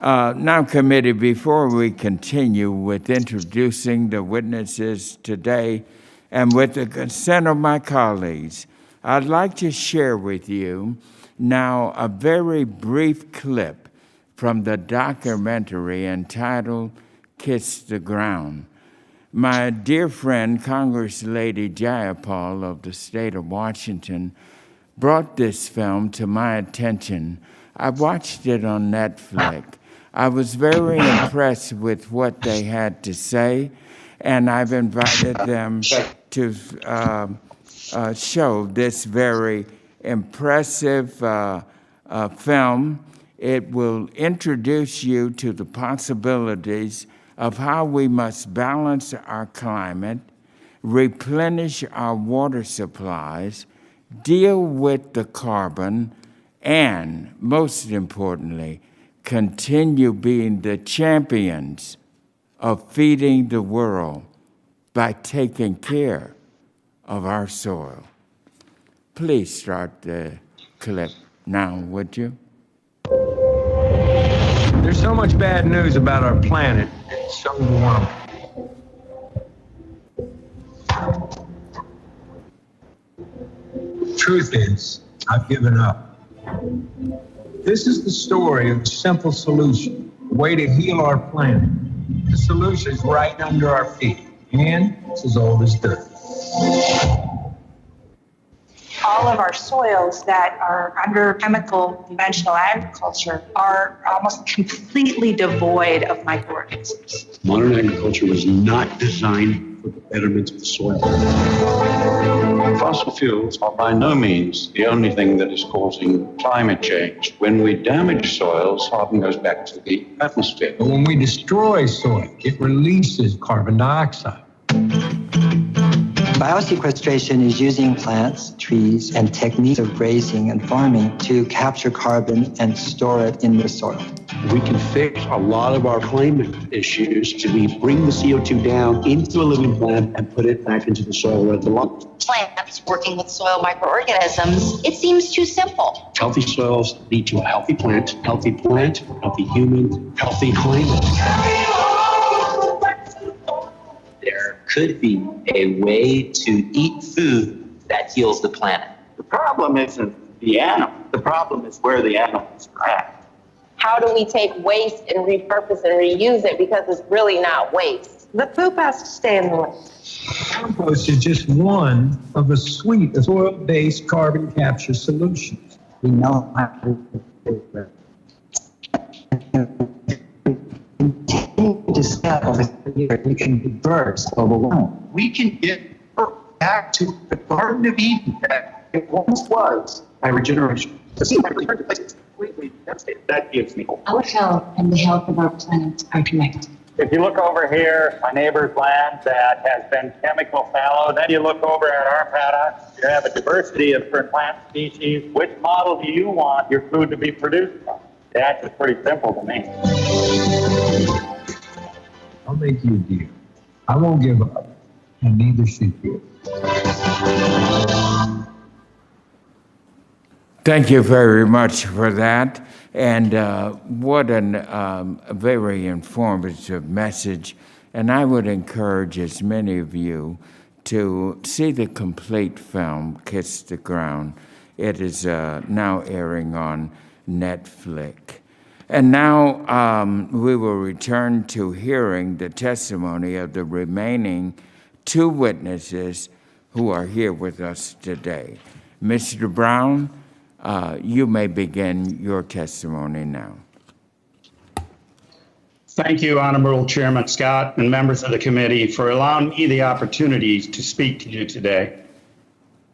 Now, committee, before we continue with introducing the witnesses today and with the consent of my colleagues, I'd like to share with you now a very brief clip from the documentary entitled Kiss the Ground. My dear friend, Congress Lady Jayapal of the state of Washington, brought this film to my attention. I watched it on Netflix. I was very impressed with what they had to say, and I've invited them to show this very impressive film. It will introduce you to the possibilities of how we must balance our climate, replenish our water supplies, deal with the carbon, and most importantly, continue being the champions of feeding the world by taking care of our soil. Please start the clip now, would you? There's so much bad news about our planet. It's so overwhelming. Truth is, I've given up. This is the story of a simple solution, a way to heal our planet. The solution is right under our feet, and it's as old as dirt. All of our soils that are under chemical conventional agriculture are almost completely devoid of microorganisms. Modern agriculture was not designed for the betterment of the soil. Fossil fuels are by no means the only thing that is causing climate change. When we damage soils, carbon goes back to the atmosphere. But when we destroy soil, it releases carbon dioxide. Biosequestration is using plants, trees, and techniques of grazing and farming to capture carbon and store it in the soil. We can fix a lot of our climate issues to bring the CO2 down into a living plant and put it back into the soil where it belongs. Plants working with soil microorganisms, it seems too simple. Healthy soils lead to a healthy plant, healthy human, healthy climate. There could be a way to eat food that heals the planet. The problem isn't the animal. The problem is where the animals are at. How do we take waste and repurpose and reuse it, because it's really not waste? The poop has to stay in the waste. Compost is just one of a suite of soil-based carbon capture solutions. We know how to continue to step over here. You can reverse global warming. We can get back to the Garden of Eden that it once was by regeneration. To see my return to places completely devastated, that gives me hope. Our health and the health of our planet are connected. If you look over here, my neighbor's land that has been chemical fallow, then you look over at our paddock, you have a diversity of different plant species. Which model do you want your food to be produced from? The answer is pretty simple to me. I'll make you a deal. I won't give up, and neither should you. Thank you very much for that. And what a very informative message. And I would encourage as many of you to see the complete film, Kiss the Ground. It is now airing on Netflix. And now we will return to hearing the testimony of the remaining two witnesses who are here with us today. Mr. Brown, you may begin your testimony now. Thank you, Honorable Chairman Scott and members of the committee, for allowing me the opportunity to speak to you today.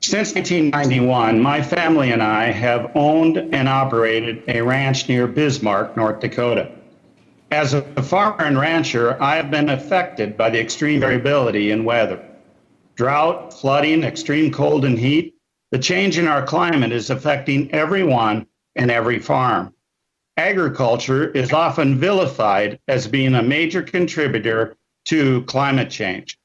Since 1991, my family and I have owned and operated a ranch near Bismarck, North Dakota. As a farmer and rancher, I have been affected by the extreme variability in weather. Drought, flooding, extreme cold and heat. The change in our climate is affecting everyone and every farm. Agriculture is often vilified as being a major contributor to climate change.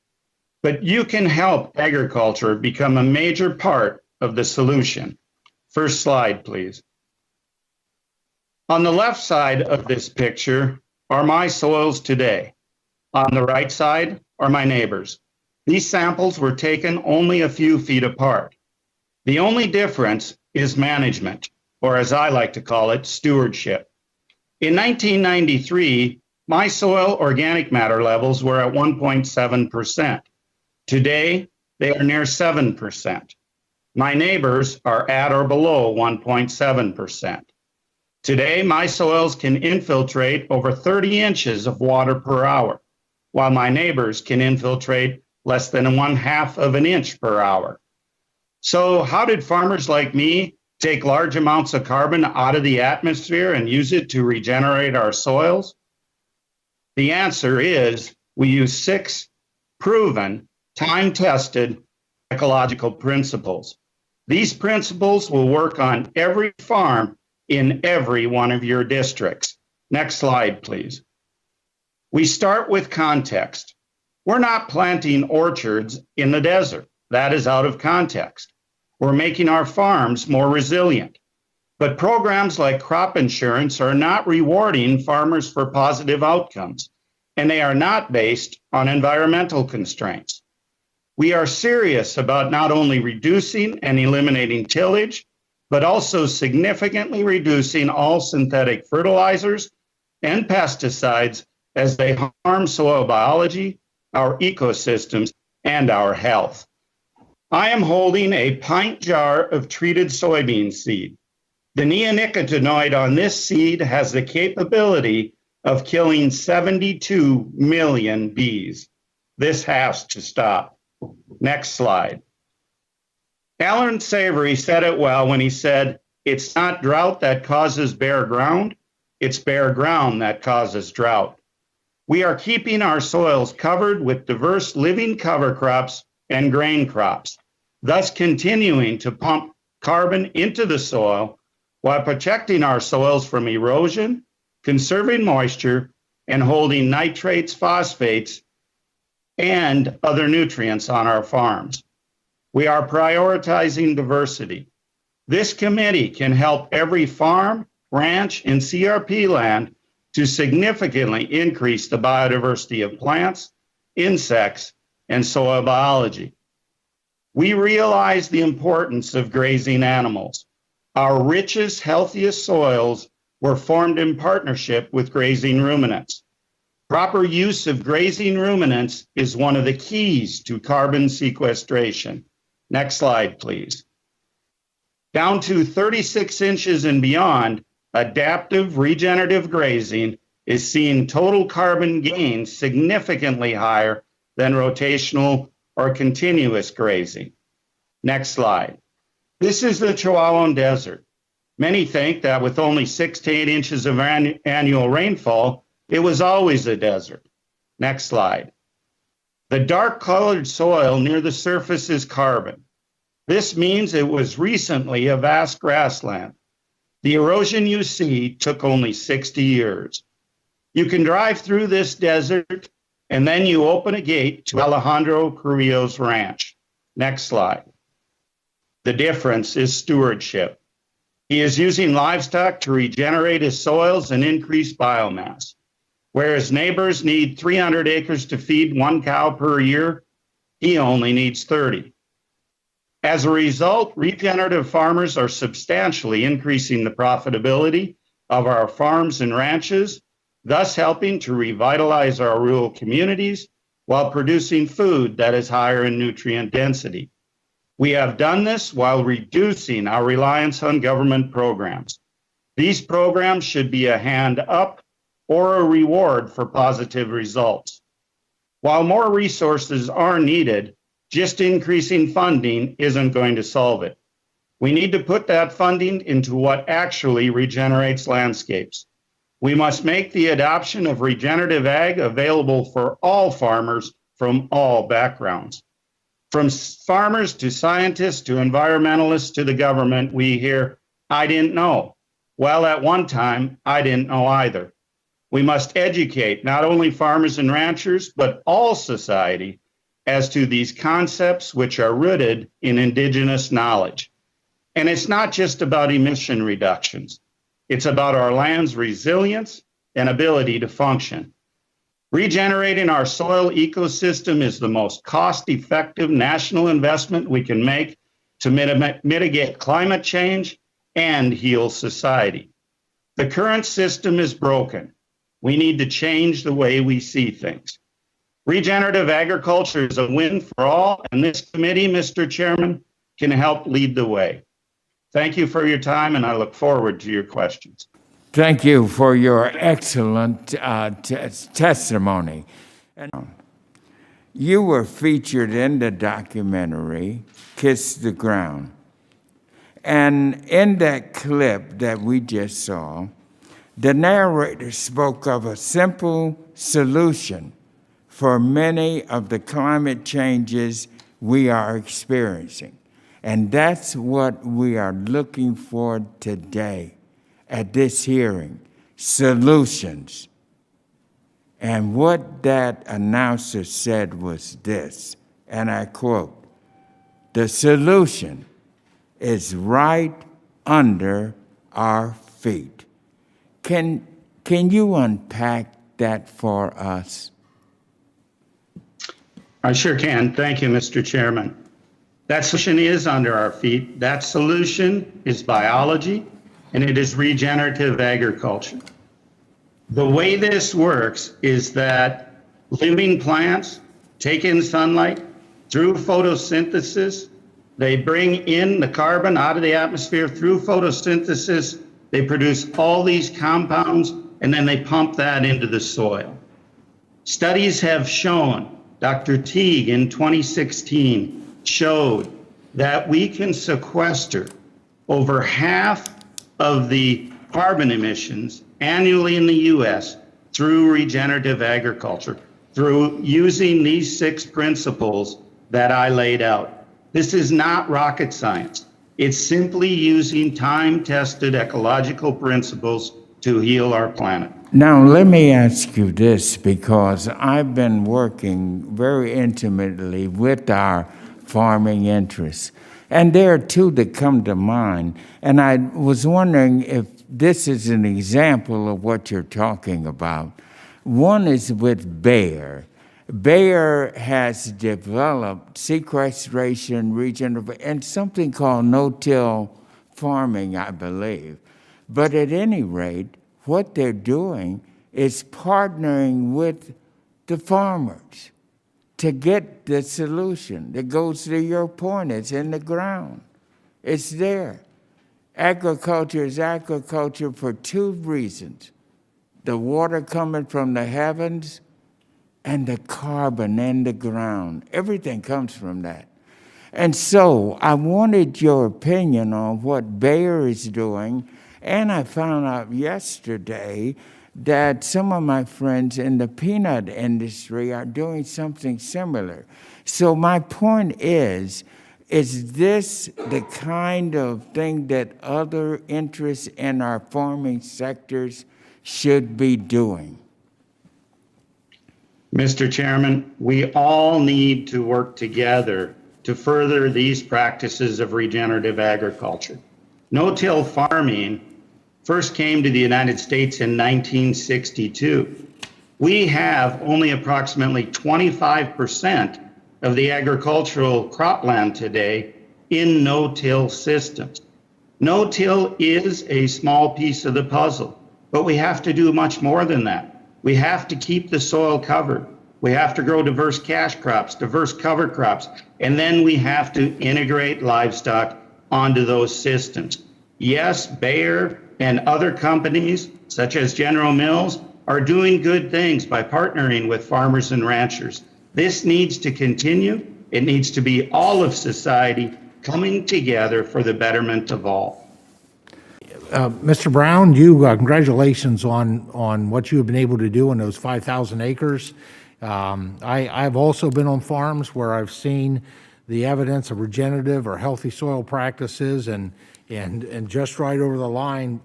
But you can help agriculture become a major part of the solution. First slide, please. On the left side of this picture are my soils today. On the right side are my neighbors. These samples were taken only a few feet apart. The only difference is management, or as I like to call it, stewardship. In 1993, my soil organic matter levels were at 1.7%. Today, they are near 7%. My neighbors are at or below 1.7%. Today, my soils can infiltrate over 30 inches of water per hour, while my neighbors can infiltrate less than 1/2 of an inch per hour. So how did farmers like me take large amounts of carbon out of the atmosphere and use it to regenerate our soils? The answer is we use 6 proven, time-tested ecological principles. These principles will work on every farm in every one of your districts. Next slide, please. We start with context. We're not planting orchards in the desert. That is out of context. We're making our farms more resilient. But programs like crop insurance are not rewarding farmers for positive outcomes, and they are not based on environmental constraints. We are serious about not only reducing and eliminating tillage, but also significantly reducing all synthetic fertilizers and pesticides as they harm soil biology, our ecosystems, and our health. I am holding a pint jar of treated soybean seed. The neonicotinoid on this seed has the capability of killing 72 million bees. This has to stop. Next slide. Alan Savory said it well when he said, "It's not drought that causes bare ground, it's bare ground that causes drought." We are keeping our soils covered with diverse living cover crops and grain crops, thus continuing to pump carbon into the soil while protecting our soils from erosion, conserving moisture, and holding nitrates, phosphates, and other nutrients on our farms. We are prioritizing diversity. This committee can help every farm, ranch, and CRP land to significantly increase the biodiversity of plants, insects, and soil biology. We realize the importance of grazing animals. Our richest, healthiest soils were formed in partnership with grazing ruminants. Proper use of grazing ruminants is one of the keys to carbon sequestration. Next slide, please. Down to 36 inches and beyond, adaptive regenerative grazing is seeing total carbon gains significantly higher than rotational or continuous grazing. Next slide. This is the Chihuahuan Desert. Many think that with only 6 to 8 inches of annual rainfall, it was always a desert. Next slide. The dark colored soil near the surface is carbon. This means it was recently a vast grassland. The erosion you see took only 60 years. You can drive through this desert and then you open a gate to Alejandro Carrillo's ranch. Next slide. The difference is stewardship. He is using livestock to regenerate his soils and increase biomass. Whereas neighbors need 300 acres to feed 1 cow per year, he only needs 30. As a result, regenerative farmers are substantially increasing the profitability of our farms and ranches, thus helping to revitalize our rural communities while producing food that is higher in nutrient density. We have done this while reducing our reliance on government programs. These programs should be a hand up or a reward for positive results. While more resources are needed, just increasing funding isn't going to solve it. We need to put that funding into what actually regenerates landscapes. We must make the adoption of regenerative ag available for all farmers from all backgrounds. From farmers to scientists to environmentalists to the government, we hear, "I didn't know." Well, at one time, I didn't know either. We must educate not only farmers and ranchers, but all society as to these concepts which are rooted in indigenous knowledge. And it's not just about emission reductions. It's about our land's resilience and ability to function. Regenerating our soil ecosystem is the most cost-effective national investment we can make to mitigate climate change and heal society. The current system is broken. We need to change the way we see things. Regenerative agriculture is a win for all, and this committee, Mr. Chairman, can help lead the way. Thank you for your time, and I look forward to your questions. Thank you for your excellent testimony. And you were featured in the documentary, Kiss the Ground. And in that clip that we just saw, the narrator spoke of a simple solution for many of the climate changes we are experiencing. And that's what we are looking for today at this hearing, solutions. And what that announcer said was this, and I quote, "The solution is right under our feet." Can you unpack that for us? I sure can. Thank you, Mr. Chairman. That solution is under our feet. That solution is biology, and it is regenerative agriculture. The way this works is that living plants take in sunlight through photosynthesis. They bring in the carbon out of the atmosphere through photosynthesis. They produce all these compounds, and then they pump that into the soil. Studies have shown, Dr. Teague in 2016 showed that we can sequester over half of the carbon emissions annually in the US through regenerative agriculture, through using these 6 principles that I laid out. This is not rocket science. It's simply using time-tested ecological principles to heal our planet. Now, let me ask you this, because I've been working very intimately with our farming interests, and there are 2 that come to mind, and I was wondering if this is an example of what you're talking about. One is with Bayer. Bayer has developed sequestration, regenerative, and something called no-till farming, I believe. But at any rate, what they're doing is partnering with the farmers to get the solution that goes to your point. It's in the ground. It's there. Agriculture is agriculture for 2 reasons: the water coming from the heavens and the carbon in the ground. Everything comes from that. And so I wanted your opinion on what Bayer is doing, and I found out yesterday that some of my friends in the peanut industry are doing something similar. So my point is this the kind of thing that other interests in our farming sectors should be doing? Mr. Chairman, we all need to work together to further these practices of regenerative agriculture. No-till farming first came to the United States in 1962. We have only approximately 25% of the agricultural cropland today in no-till systems. No-till is a small piece of the puzzle, but we have to do much more than that. We have to keep the soil covered. We have to grow diverse cash crops, diverse cover crops, and then we have to integrate livestock onto those systems. Yes, Bayer and other companies, such as General Mills, are doing good things by partnering with farmers and ranchers. This needs to continue. It needs to be all of society coming together for the betterment of all. Mr. Brown, congratulations on what you have been able to do on those 5,000 acres. I've also been on farms where I've seen the evidence of regenerative or healthy soil practices and just right over the line,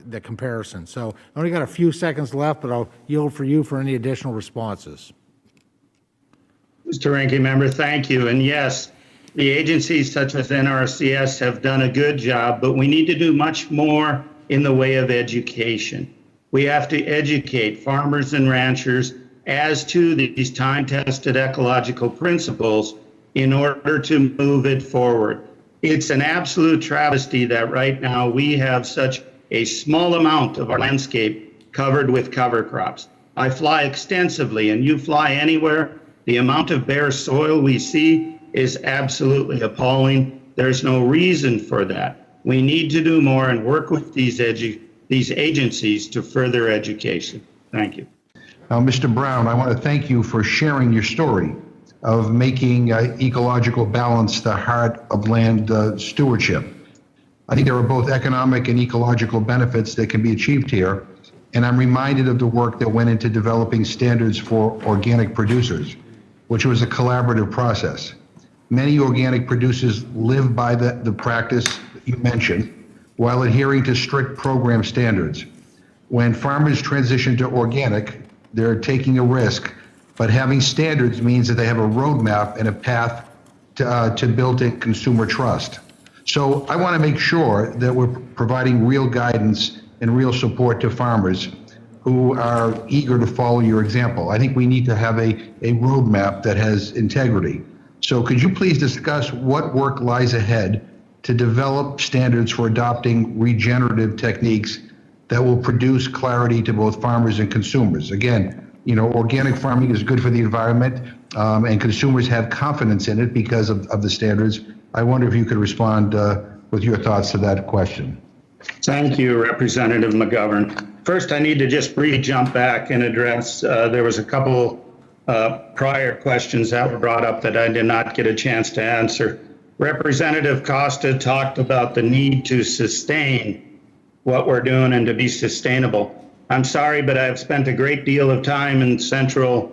the comparison. So I only got a few seconds left, but I'll yield for you for any additional responses. Mr. Ranking Member, thank you. And yes, the agencies such as NRCS have done a good job, but we need to do much more in the way of education. We have to educate farmers and ranchers as to these time-tested ecological principles in order to move it forward. It's an absolute travesty that right now we have such a small amount of our landscape covered with cover crops. I fly extensively, and you fly anywhere, the amount of bare soil we see is absolutely appalling. There's no reason for that. We need to do more and work with these agencies to further education. Thank you. Now, Mr. Brown, I want to thank you for sharing your story of making ecological balance the heart of land stewardship. I think there are both economic and ecological benefits that can be achieved here, and I'm reminded of the work that went into developing standards for organic producers, which was a collaborative process. Many organic producers live by the practice that you mentioned while adhering to strict program standards. When farmers transition to organic, they're taking a risk, but having standards means that they have a roadmap and a path to building consumer trust. So I want to make sure that we're providing real guidance and real support to farmers who are eager to follow your example. I think we need to have a roadmap that has integrity. So could you please discuss what work lies ahead to develop standards for adopting regenerative techniques that will produce clarity to both farmers and consumers? Again, you know, organic farming is good for the environment, and consumers have confidence in it because of the standards. I wonder if you could respond with your thoughts to that question. Thank you, Representative McGovern. First, I need to just briefly jump back and address, there was a couple prior questions that were brought up that I did not get a chance to answer. Representative Costa talked about the need to sustain what we're doing and to be sustainable. I'm sorry, but I've spent a great deal of time in the Central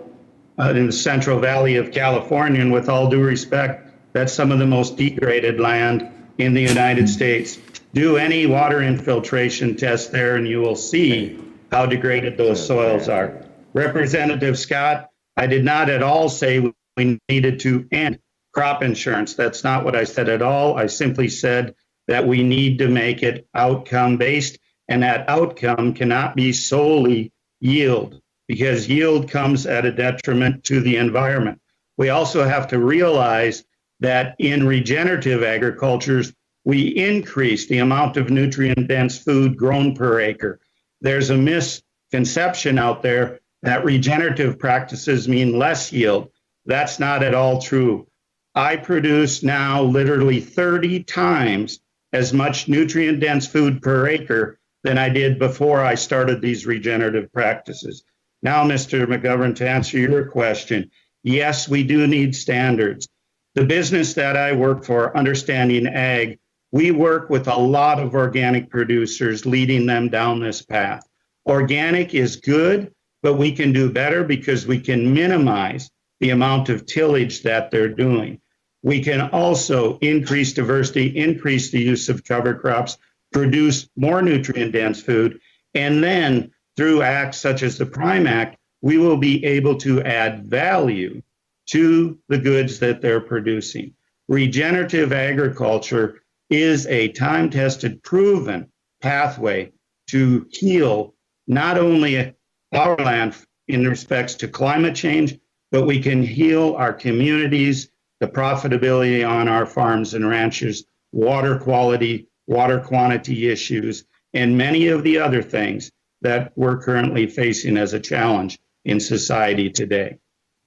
Valley of California, and with all due respect, that's some of the most degraded land in the United States. Do any water infiltration test there and you will see how degraded those soils are. Representative Scott, I did not at all say we needed to end crop insurance. That's not what I said at all. I simply said that we need to make it outcome-based, and that outcome cannot be solely yield, because yield comes at a detriment to the environment. We also have to realize that in regenerative agricultures, we increase the amount of nutrient-dense food grown per acre. There's a misconception out there that regenerative practices mean less yield. That's not at all true. I produce now literally 30 times as much nutrient-dense food per acre than I did before I started these regenerative practices. Now, Mr. McGovern, to answer your question, yes, we do need standards. The business that I work for, Understanding Ag, we work with a lot of organic producers leading them down this path. Organic is good, but we can do better because we can minimize the amount of tillage that they're doing. We can also increase diversity, increase the use of cover crops, produce more nutrient-dense food, and then through acts such as the PRIME Act, we will be able to add value to the goods that they're producing. Regenerative agriculture is a time-tested, proven pathway to heal not only our land in respects to climate change, but we can heal our communities, the profitability on our farms and ranches, water quality, water quantity issues, and many of the other things that we're currently facing as a challenge in society today.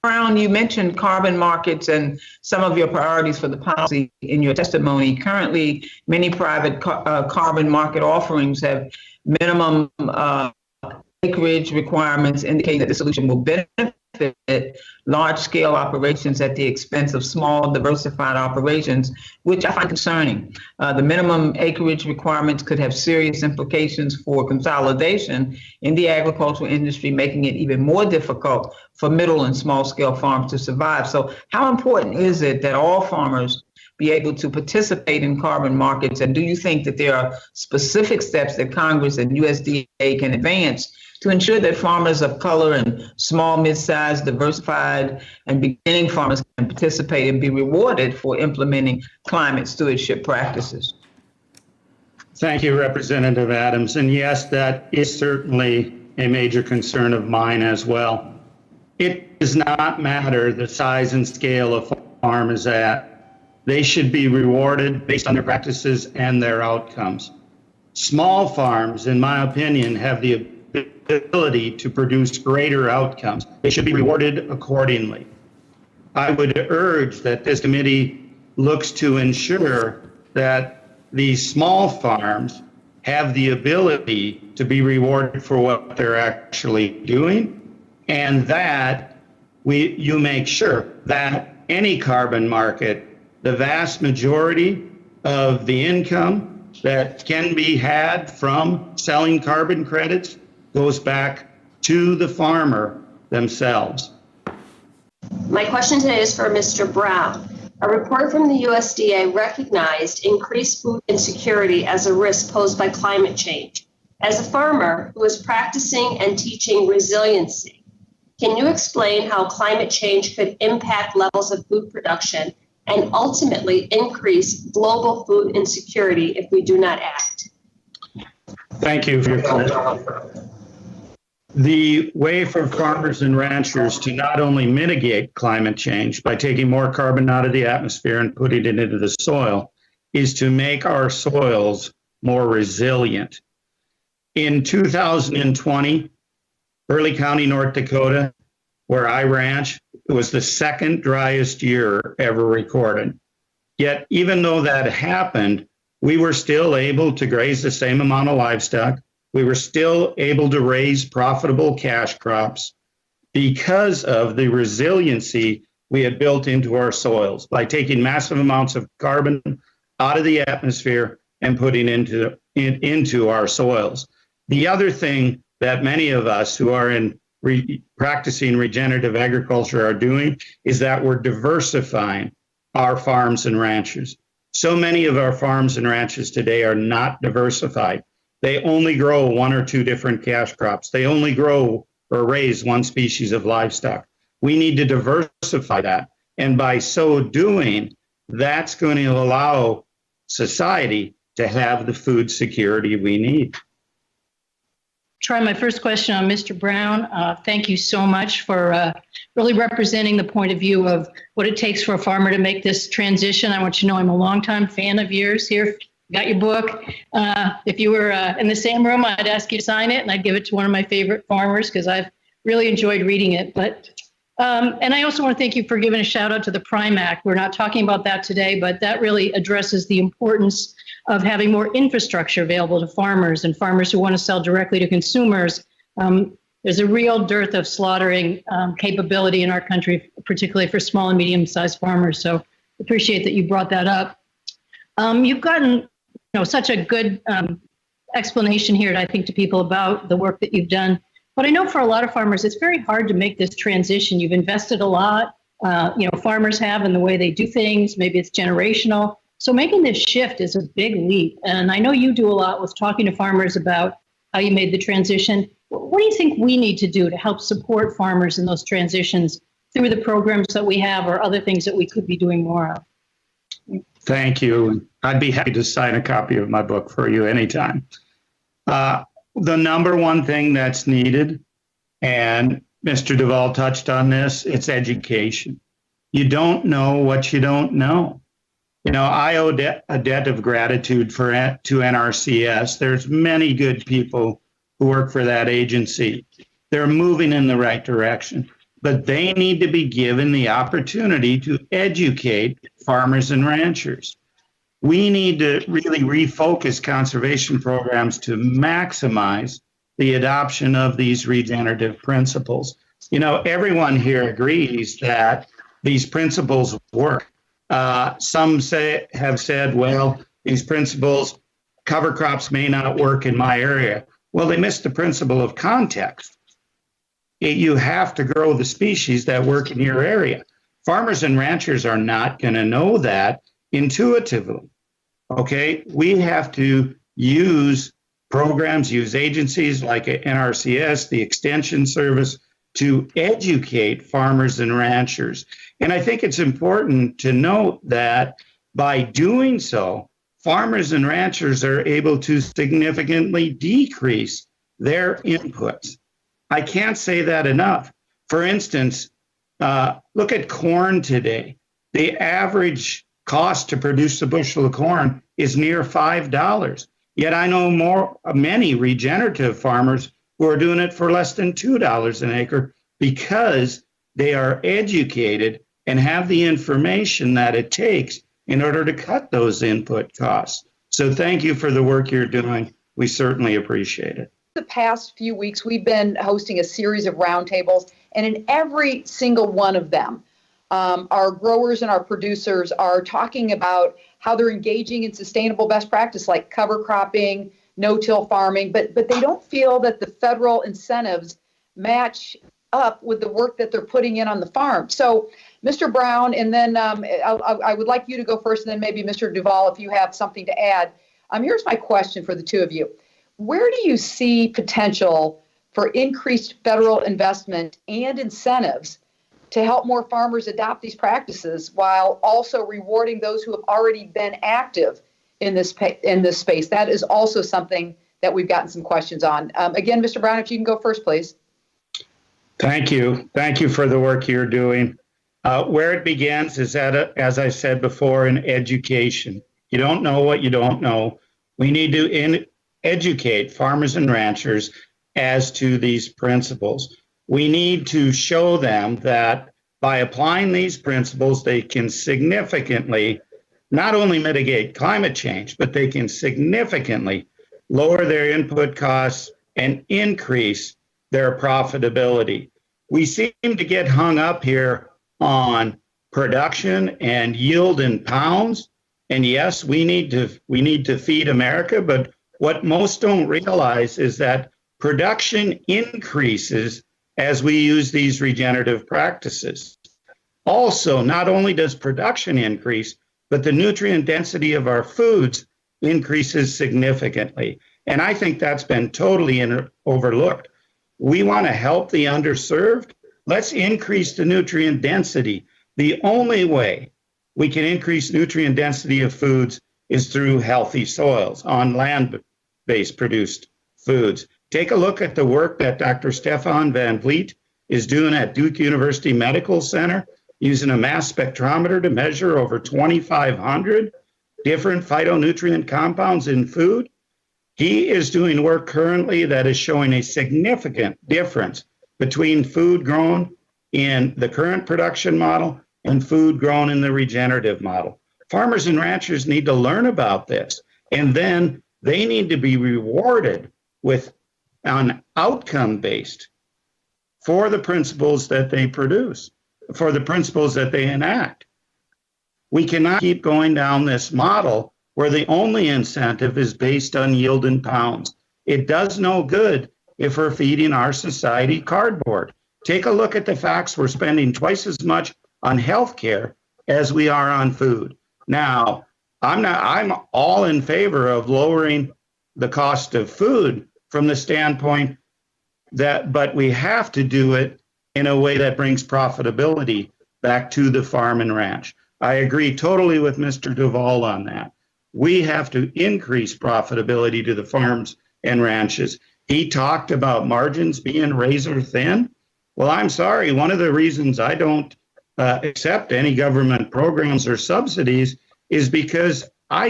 Brown, you mentioned carbon markets and some of your priorities for the policy in your testimony. Currently, many private carbon market offerings have minimum acreage requirements indicating that the solution will benefit large-scale operations at the expense of small, diversified operations, which I find concerning. The minimum acreage requirements could have serious implications for consolidation in the agricultural industry, making it even more difficult for middle and small-scale farms to survive. So how important is it that all farmers be able to participate in carbon markets? And do you think that there are specific steps that Congress and USDA can advance to ensure that farmers of color and small, mid-sized, diversified, and beginning farmers can participate and be rewarded for implementing climate stewardship practices? Thank you, Representative Adams. And yes, that is certainly a major concern of mine as well. It does not matter the size and scale of farm is at. They should be rewarded based on their practices and their outcomes. Small farms, in my opinion, have the ability to produce greater outcomes. They should be rewarded accordingly. I would urge that this committee looks to ensure that these small farms have the ability to be rewarded for what they're actually doing, and that you make sure that any carbon market, the vast majority of the income that can be had from selling carbon credits goes back to the farmer themselves. My question today is for Mr. Brown. A report from the USDA recognized increased food insecurity as a risk posed by climate change. As a farmer who is practicing and teaching resiliency, can you explain how climate change could impact levels of food production and ultimately increase global food insecurity if we do not act? Thank you for your comment. The way for farmers and ranchers to not only mitigate climate change by taking more carbon out of the atmosphere and putting it into the soil is to make our soils more resilient. In 2020, Burley County, North Dakota, where I ranch, it was the second driest year ever recorded. Yet, even though that happened, we were still able to graze the same amount of livestock. We were still able to raise profitable cash crops because of the resiliency we had built into our soils by taking massive amounts of carbon out of the atmosphere and putting into our soils. The other thing that many of us who are in practicing regenerative agriculture are doing is that we're diversifying our farms and ranches. So many of our farms and ranches today are not diversified. They only grow one or two different cash crops. They only grow or raise one species of livestock. We need to diversify that. And by so doing, that's going to allow society to have the food security we need. Try my first question on Mr. Brown. Thank you so much for really representing the point of view of what it takes for a farmer to make this transition. I want you to know I'm a longtime fan of yours here. Got your book. If you were in the same room, I'd ask you to sign it, and I'd give it to one of my favorite farmers because I've really enjoyed reading it. But and I also want to thank you for giving a shout out to the Prime Act. We're not talking about that today, but that really addresses the importance of having more infrastructure available to farmers and farmers who want to sell directly to consumers. There's a real dearth of slaughtering capability in our country, particularly for small and medium-sized farmers. So appreciate that you brought that up. You've gotten such a good explanation here, I think, to people about the work that you've done. But I know for a lot of farmers, it's very hard to make this transition. You've invested a lot, farmers have in the way they do things. Maybe it's generational. So making this shift is a big leap. And I know you do a lot with talking to farmers about how you made the transition. What do you think we need to do to help support farmers in those transitions through the programs that we have or other things that we could be doing more of? Thank you. I'd be happy to sign a copy of my book for you anytime. The number one thing that's needed, and Mr. Duvall touched on this, it's education. You don't know what you don't know. I owe a debt of gratitude to NRCS. There's many good people who work for that agency. They're moving in the right direction, but they need to be given the opportunity to educate farmers and ranchers. We need to really refocus conservation programs to maximize the adoption of these regenerative principles. Everyone here agrees that these principles work. Some have said, well, these principles, cover crops may not work in my area. Well, they missed the principle of context. You have to grow the species that work in your area. Farmers and ranchers are not going to know that intuitively. Okay, we have to use programs, use agencies like NRCS, the Extension Service, to educate farmers and ranchers. And I think it's important to note that by doing so, farmers and ranchers are able to significantly decrease their inputs. I can't say that enough. For instance, look at corn today. The average cost to produce a bushel of corn is near $5. Yet I know many regenerative farmers who are doing it for less than $2 an acre because they are educated and have the information that it takes in order to cut those input costs. So thank you for the work you're doing. We certainly appreciate it. The past few weeks, we've been hosting a series of roundtables, and in every single one of them, our growers and our producers are talking about how they're engaging in sustainable best practice like cover cropping, no-till farming, but they don't feel that the federal incentives match up with the work that they're putting in on the farm. So, Mr. Brown, and then I would like you to go first, and then maybe Mr. Duvall, if you have something to add. Here's my question for the two of you. Where do you see potential for increased federal investment and incentives to help more farmers adopt these practices while also rewarding those who have already been active in this space? That is also something that we've gotten some questions on. Again, Mr. Brown, if you can go first, please. Thank you. Thank you for the work you're doing. Where it begins is as I said before, in education. You don't know what you don't know. We need to educate farmers and ranchers as to these principles. We need to show them that by applying these principles, they can significantly not only mitigate climate change, but they can significantly lower their input costs and increase their profitability. We seem to get hung up here on production and yield in pounds. And yes, we need to feed America, but what most don't realize is that production increases as we use these regenerative practices. Also, not only does production increase, but the nutrient density of our foods increases significantly. And I think that's been totally overlooked. We want to help the underserved. Let's increase the nutrient density. The only way we can increase nutrient density of foods is through healthy soils on land-based produced foods. Take a look at the work that Dr. Stefan Van Vliet is doing at Duke University Medical Center, using a mass spectrometer to measure over 2,500 different phytonutrient compounds in food. He is doing work currently that is showing a significant difference between food grown in the current production model and food grown in the regenerative model. Farmers and ranchers need to learn about this, and then they need to be rewarded with an outcome-based for the principles that they produce, for the principles that they enact. We cannot keep going down this model where the only incentive is based on yield in pounds. It does no good if we're feeding our society cardboard. Take a look at the facts. We're spending twice as much on healthcare as we are on food. Now, I'm all in favor of lowering the cost of food from the standpoint that, but we have to do it in a way that brings profitability back to the farm and ranch. I agree totally with Mr. Duvall on that. We have to increase profitability to the farms and ranches. He talked about margins being razor thin. Well, I'm sorry, one of the reasons I don't accept any government programs or subsidies is because I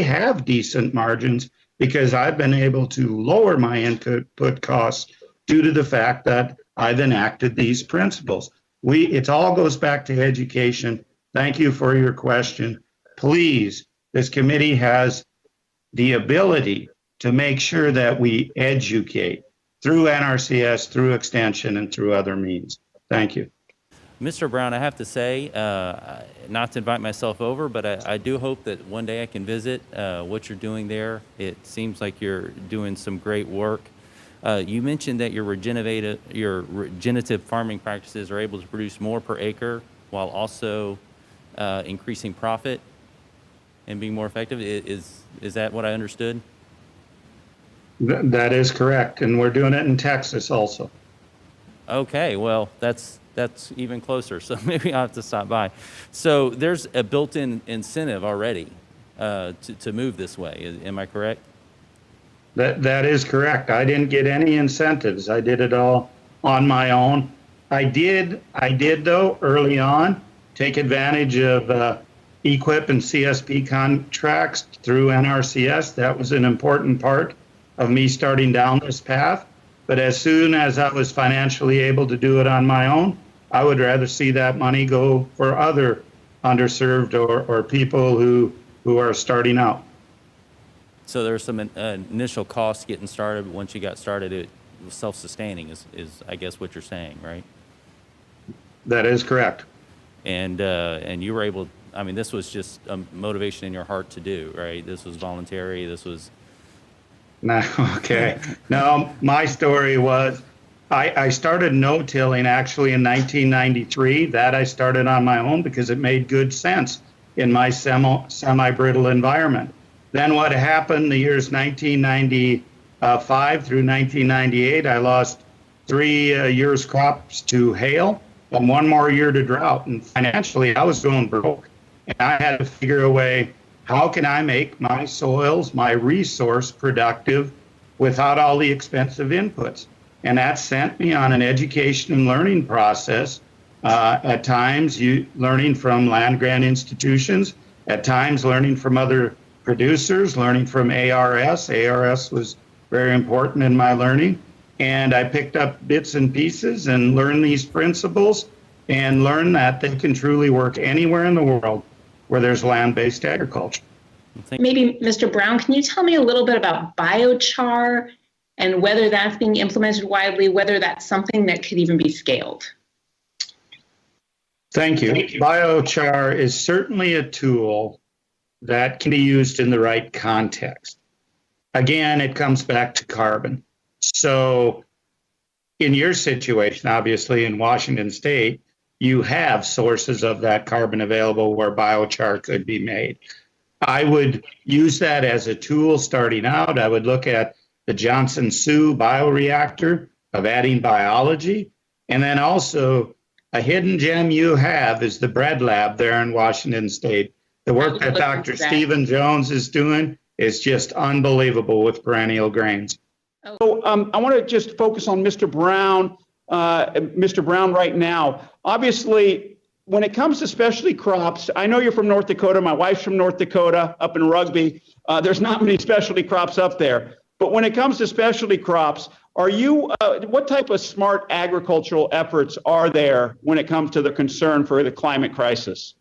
have decent margins because I've been able to lower my input costs due to the fact that I've enacted these principles. It all goes back to education. Thank you for your question. Please, this committee has the ability to make sure that we educate through NRCS, through extension, and through other means. Thank you. Mr. Brown, I have to say, not to invite myself over, but I do hope that one day I can visit what you're doing there. It seems like you're doing some great work. You mentioned that your regenerative farming practices are able to produce more per acre while also increasing profit and being more effective. Is that what I understood? That is correct, and we're doing it in Texas also. Okay, well, that's even closer, so maybe I'll have to stop by. So there's a built-in incentive already to move this way. Am I correct? That is correct. I didn't get any incentives. I did it all on my own. I did though, early on, take advantage of EQIP and CSP contracts through NRCS. That was an important part of me starting down this path. But as soon as I was financially able to do it on my own, I would rather see that money go for other underserved or people who are starting out. So there's some initial costs getting started, but once you got started, it was self-sustaining is I guess what you're saying, right? That is correct. And you were able, I mean, this was just a motivation in your heart to do, right? This was voluntary, this was... No, okay. No, my story was, I started no-tilling actually in 1993. That I started on my own because it made good sense in my semi-brittle environment. Then what happened, the years 1995 through 1998, I lost 3 years crops to hail and 1 more year to drought. And financially, I was going broke. And I had to figure a way, how can I make my soils, my resource productive without all the expensive inputs? And that sent me on an education and learning process. At times, learning from land-grant institutions, at times learning from other producers, learning from ARS. ARS was very important in my learning. And I picked up bits and pieces and learned these principles and learned that they can truly work anywhere in the world where there's land-based agriculture. Maybe, Mr. Brown, can you tell me a little bit about biochar and whether that's being implemented widely, whether that's something that could even be scaled? Thank you. Biochar is certainly a tool that can be used in the right context. Again, it comes back to carbon. So in your situation, obviously in Washington State, you have sources of that carbon available where biochar could be made. I would use that as a tool starting out. I would look at the Johnson-Su bioreactor of adding biology. And then also a hidden gem you have is the bread lab there in Washington State. The work that Dr. Stephen Jones is doing is just unbelievable with perennial grains. So I want to just focus on Mr. Brown. Mr. Brown right now. Obviously, when it comes to specialty crops, I know you're from North Dakota. My wife's from North Dakota, up in Rugby. There's not many specialty crops up there. But when it comes to specialty crops, are you, what type of smart agricultural efforts are there when it comes to the concern for the climate crisis?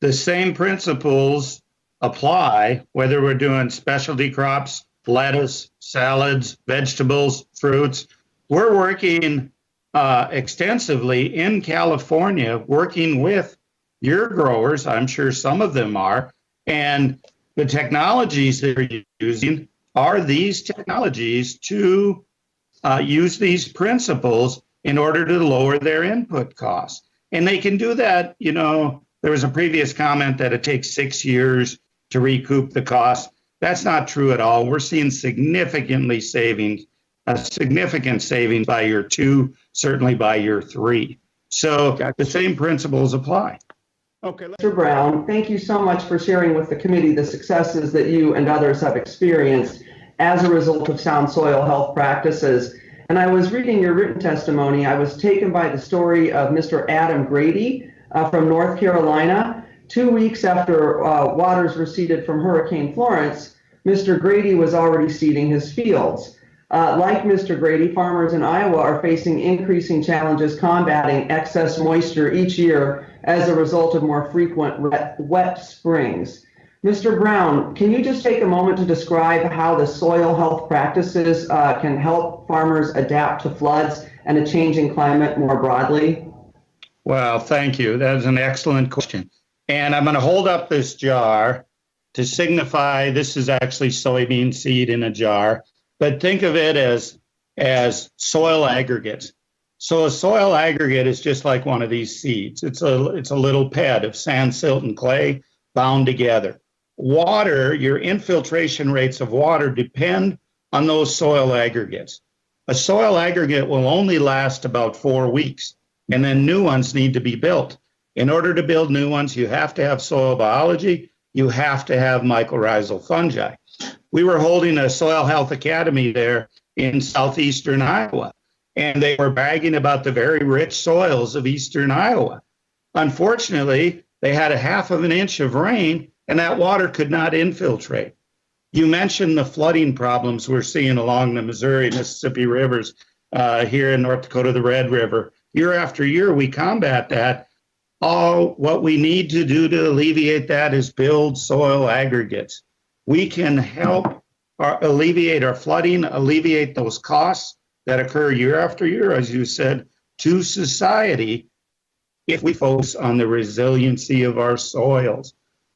The same principles apply whether we're doing specialty crops, lettuce, salads, vegetables, fruits. We're working extensively in California, working with your growers. I'm sure some of them are. And the technologies they're using are these technologies to use these principles in order to lower their input costs. And they can do that, you know, there was a previous comment that it takes 6 years to recoup the cost. That's not true at all. We're seeing significant savings by year 2, certainly by year 3. So the same principles apply. Okay, Mr. Brown, thank you so much for sharing with the committee the successes that you and others have experienced as a result of sound soil health practices. And I was reading your written testimony. I was taken by the story of Mr. Adam Grady from North Carolina. 2 weeks after waters receded from Hurricane Florence, Mr. Grady was already seeding his fields. Like Mr. Grady, farmers in Iowa are facing increasing challenges combating excess moisture each year as a result of more frequent wet springs. Mr. Brown, can you just take a moment to describe how the soil health practices can help farmers adapt to floods and a changing climate more broadly? Well, thank you. That is an excellent question. And I'm going to hold up this jar to signify this is actually soybean seed in a jar. But think of it as soil aggregates. So a soil aggregate is just like one of these seeds. It's a little ped of sand, silt, and clay bound together. Water, your infiltration rates of water depend on those soil aggregates. A soil aggregate will only last about 4 weeks, and then new ones need to be built. In order to build new ones, you have to have soil biology, you have to have mycorrhizal fungi. We were holding a soil health academy there in southeastern Iowa, and they were bragging about the very rich soils of eastern Iowa. Unfortunately, they had a half of an inch of rain, and that water could not infiltrate. You mentioned the flooding problems we're seeing along the Missouri, Mississippi rivers here in North Dakota, the Red River. Year after year, we combat that. All what we need to do to alleviate that is build soil aggregates. We can help alleviate our flooding, alleviate those costs that occur year after year, as you said, to society if we focus on the resiliency of our soils.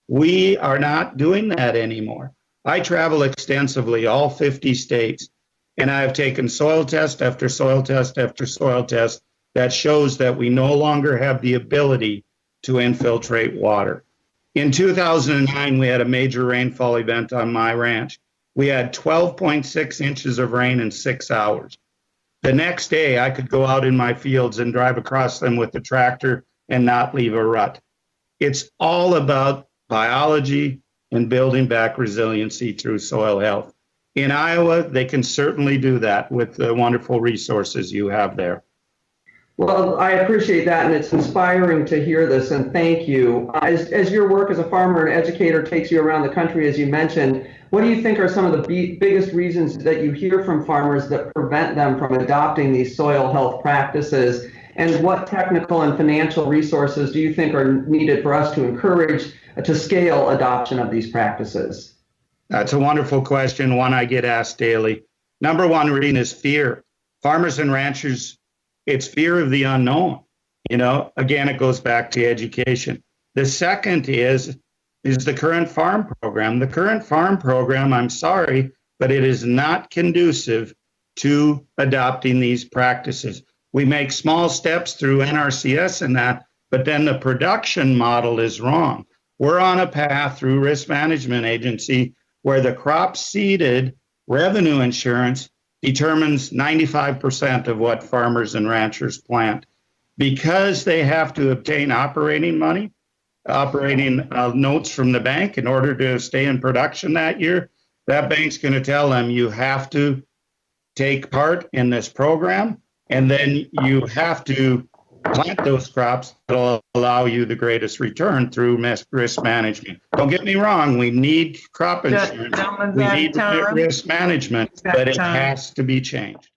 We are not doing that anymore. I travel extensively, all 50 states, and I have taken soil test after soil test after soil test that shows that we no longer have the ability to infiltrate water. In 2009, we had a major rainfall event on my ranch. We had 12.6 inches of rain in 6 hours. The next day, I could go out in my fields and drive across them with the tractor and not leave a rut. It's all about biology and building back resiliency through soil health. In Iowa, they can certainly do that with the wonderful resources you have there. Well, I appreciate that, and it's inspiring to hear this, and thank you. As your work as a farmer and educator takes you around the country, as you mentioned, what do you think are some of the biggest reasons that you hear from farmers that prevent them from adopting these soil health practices? And what technical and financial resources do you think are needed for us to encourage to scale adoption of these practices? That's a wonderful question, one I get asked daily. Number one reason is fear. Farmers and ranchers, it's fear of the unknown. You know, again, it goes back to education. The second is the current farm program. The current farm program, I'm sorry, but it is not conducive to adopting these practices. We make small steps through NRCS and that, but then the production model is wrong. We're on a path through Risk Management Agency where the crop seeded revenue insurance determines 95% of what farmers and ranchers plant. Because they have to obtain operating money, operating notes from the bank in order to stay in production that year, that bank's going to tell them you have to take part in this program, and then you have to plant those crops that will allow you the greatest return through risk management. Don't get me wrong, we need crop insurance, we need risk management, but it has to be changed.